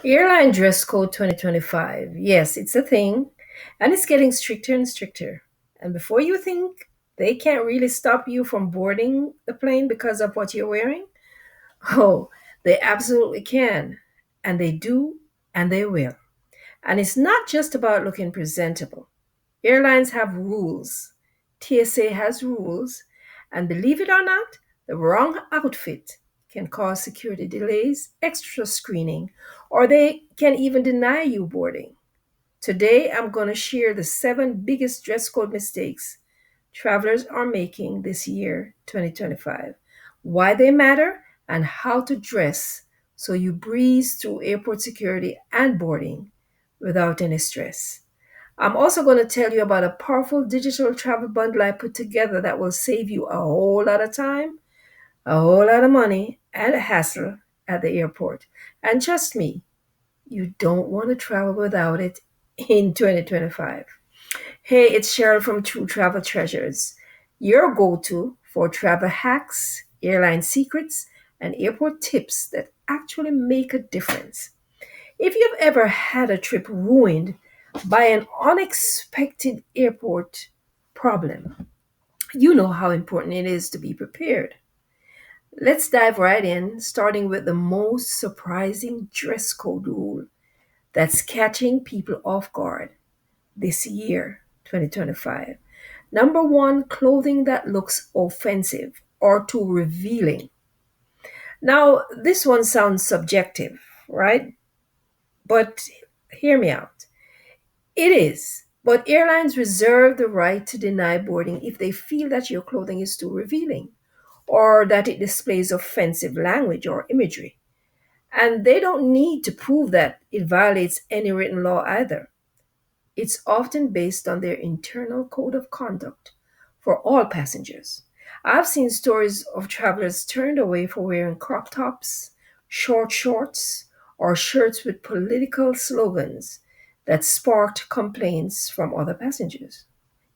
Airline Dress Code 2025. Yes, it's a thing, and it's getting stricter and stricter. And before you think they can't really stop you from boarding the plane because of what you're wearing, oh, they absolutely can. And they do, and they will. And it's not just about looking presentable. Airlines have rules. TSA has rules. And believe it or not, the wrong outfit can cause security delays, extra screening, or they can even deny you boarding. Today, I'm going to share the seven biggest dress code mistakes travelers are making this year, 2025, why they matter, and how to dress so you breeze through airport security and boarding without any stress. I'm also going to tell you about a powerful digital travel bundle I put together that will save you a whole lot of time, a whole lot of money, and a hassle at the airport. And trust me, you don't want to travel without it in 2025. Hey, it's Cheryl from True Travel Treasures, your go to for travel hacks, airline secrets, and airport tips that actually make a difference. If you've ever had a trip ruined by an unexpected airport problem, you know how important it is to be prepared. Let's dive right in, starting with the most surprising dress code rule that's catching people off guard this year, 2025. Number one, clothing that looks offensive or too revealing. Now, this one sounds subjective, right? But hear me out. It is. But airlines reserve the right to deny boarding if they feel that your clothing is too revealing or that it displays offensive language or imagery. And they don't need to prove that it violates any written law either. It's often based on their internal code of conduct for all passengers. I've seen stories of travelers turned away for wearing crop tops, short shorts, or shirts with political slogans that sparked complaints from other passengers.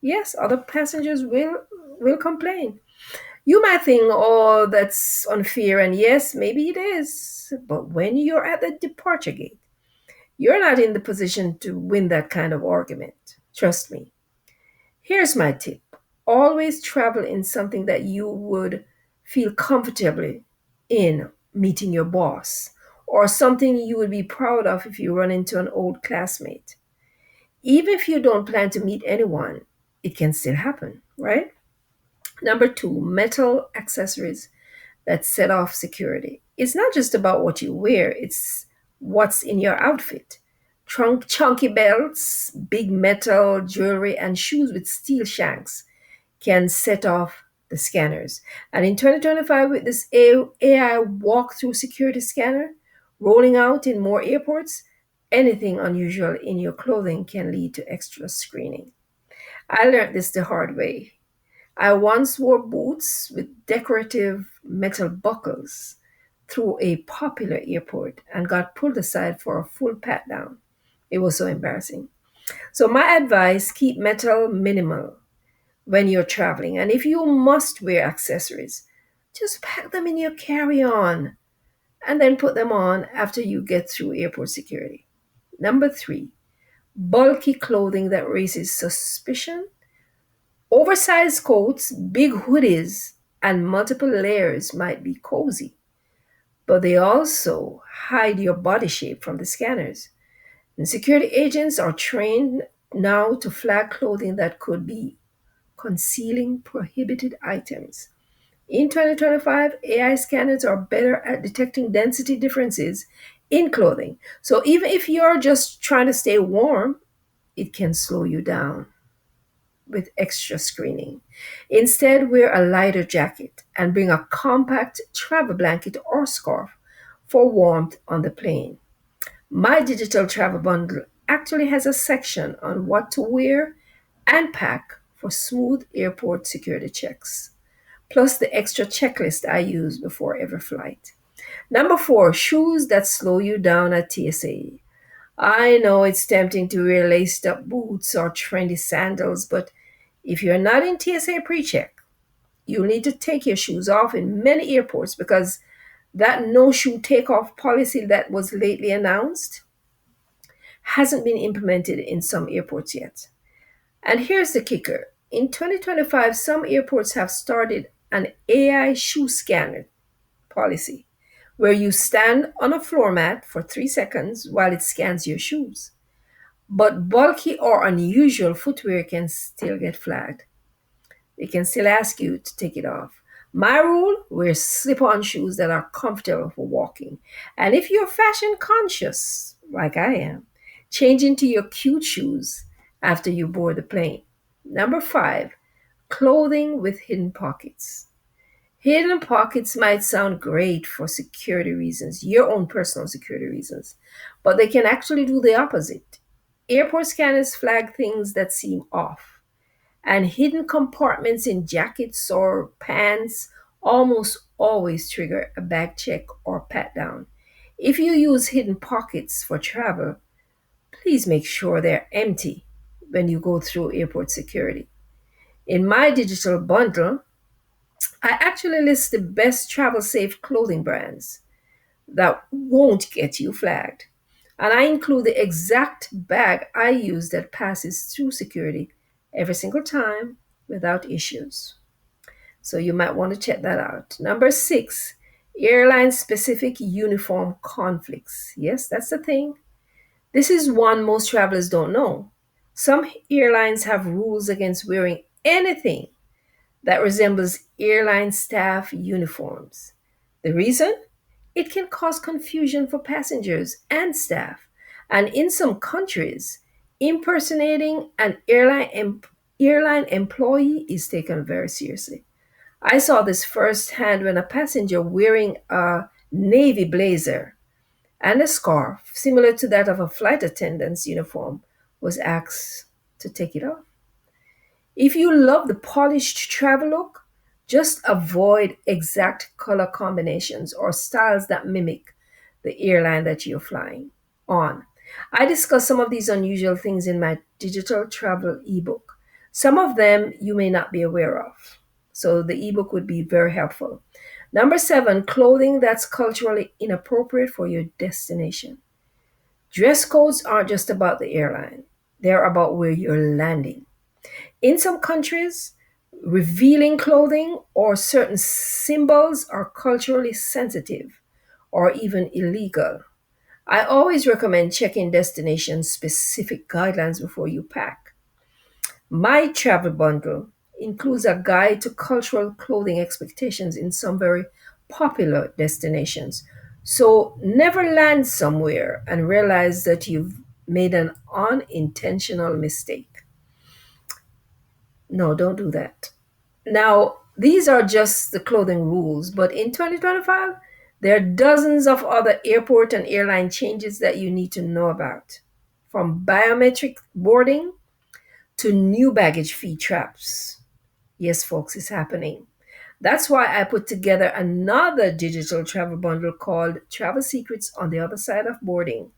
Yes, other passengers will complain. You might think, oh, that's unfair, and yes, maybe it is. But when you're at the departure gate, you're not in the position to win that kind of argument. Trust me. Here's my tip: always travel in something that you would feel comfortably in meeting your boss, or something you would be proud of if you run into an old classmate. Even if you don't plan to meet anyone, it can still happen, right? Number two, metal accessories that set off security. It's not just about what you wear, it's what's in your outfit. Chunky belts, big metal jewelry, and shoes with steel shanks can set off the scanners. And in 2025, with this AI walk-through security scanner rolling out in more airports, anything unusual in your clothing can lead to extra screening. I learned this the hard way. I once wore boots with decorative metal buckles through a popular airport and got pulled aside for a full pat down. It was so embarrassing. So, my advice: keep metal minimal when you're traveling. And if you must wear accessories, just pack them in your carry on and then put them on after you get through airport security. Number three, bulky clothing that raises suspicion. Oversized coats, big hoodies, and multiple layers might be cozy, but they also hide your body shape from the scanners. And security agents are trained now to flag clothing that could be concealing prohibited items. In 2025, AI scanners are better at detecting density differences in clothing. So even if you're just trying to stay warm, it can slow you down with extra screening. Instead, wear a lighter jacket and bring a compact travel blanket or scarf for warmth on the plane. My digital travel bundle actually has a section on what to wear and pack for smooth airport security checks, plus the extra checklist I use before every flight. Number four, shoes that slow you down at TSA. I know it's tempting to wear laced up boots or trendy sandals, but if you're not in TSA pre check, you'll need to take your shoes off in many airports because That no shoe takeoff policy that was lately announced hasn't been implemented in some airports yet. And here's the kicker: in 2025, some airports have started an AI shoe scanner policy where you stand on a floor mat for 3 seconds while it scans your shoes. But bulky or unusual footwear can still get flagged. They can still ask you to take it off. My rule: wear slip on shoes that are comfortable for walking. And if you're fashion conscious, like I am, change into your cute shoes after you board the plane. Number five, clothing with hidden pockets. Hidden pockets might sound great for security reasons, your own personal security reasons, but they can actually do the opposite. Airport scanners flag things that seem off, and hidden compartments in jackets or pants almost always trigger a bag check or pat down. If you use hidden pockets for travel, please make sure they're empty when you go through airport security. In my digital bundle, I actually list the best travel safe clothing brands that won't get you flagged. And I include the exact bag I use that passes through security every single time without issues. So you might want to check that out. Number six, airline specific uniform conflicts. Yes, that's the thing. This is one most travelers don't know. Some airlines have rules against wearing anything that resembles airline staff uniforms. The reason? It can cause confusion for passengers and staff. And in some countries, impersonating an airline employee is taken very seriously. I saw this firsthand when a passenger wearing a navy blazer and a scarf, similar to that of a flight attendant's uniform, was asked to take it off. If you love the polished travel look, just avoid exact color combinations or styles that mimic the airline that you're flying on. I discuss some of these unusual things in my digital travel ebook. Some of them you may not be aware of. So the ebook would be very helpful. Number seven, clothing that's culturally inappropriate for your destination. Dress codes aren't just about the airline, they're about where you're landing. In some countries, revealing clothing or certain symbols are culturally sensitive or even illegal. I always recommend checking destination specific guidelines before you pack. My travel bundle includes a guide to cultural clothing expectations in some very popular destinations. So never land somewhere and realize that you've made an unintentional mistake. No, don't do that. Now, these are just the clothing rules, but in 2025, there are dozens of other airport and airline changes that you need to know about. From biometric boarding to new baggage fee traps. Yes, folks, it's happening. That's why I put together another digital travel bundle called Travel Secrets on the Other Side of Boarding.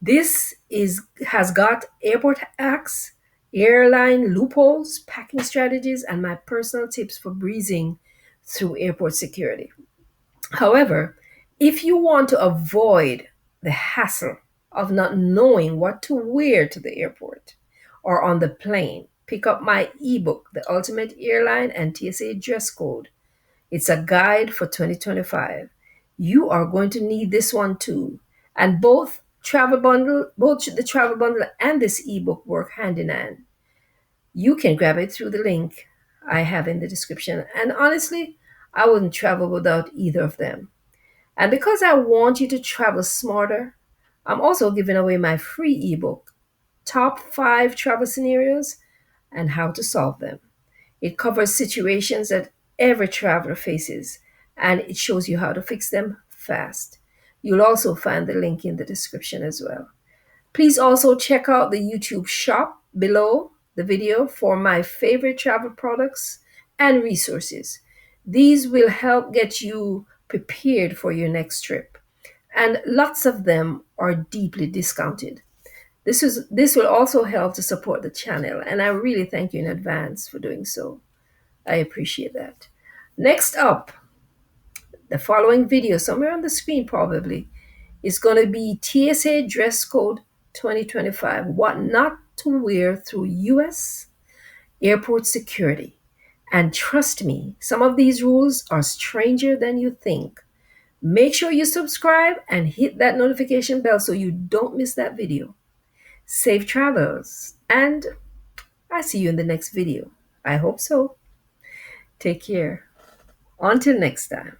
This is has got airport hacks, airline loopholes, packing strategies, and my personal tips for breezing through airport security. However, if you want to avoid the hassle of not knowing what to wear to the airport or on the plane, pick up my ebook, The Ultimate Airline and TSA Dress Code. It's a guide for 2025. You are going to need this one too. And both the travel bundle and this ebook work hand in hand. You can grab it through the link I have in the description. And honestly, I wouldn't travel without either of them. And because I want you to travel smarter, I'm also giving away my free ebook, Top 5 Travel Scenarios and How to Solve Them. It covers situations that every traveler faces and it shows you how to fix them fast. You'll also find the link in the description as well. Please also check out the YouTube shop below the video for my favorite travel products and resources. These will help get you prepared for your next trip, and lots of them are deeply discounted. This will also help to support the channel, and I really thank you in advance for doing so. I appreciate that. Next up, The following video, somewhere on the screen probably, is going to be TSA Dress Code 2025, what not to wear through US airport security. And trust me, some of these rules are stranger than you think. Make sure you subscribe and hit that notification bell so you don't miss that video. Safe travels, and I see you in the next video. I hope so. Take care. Until next time.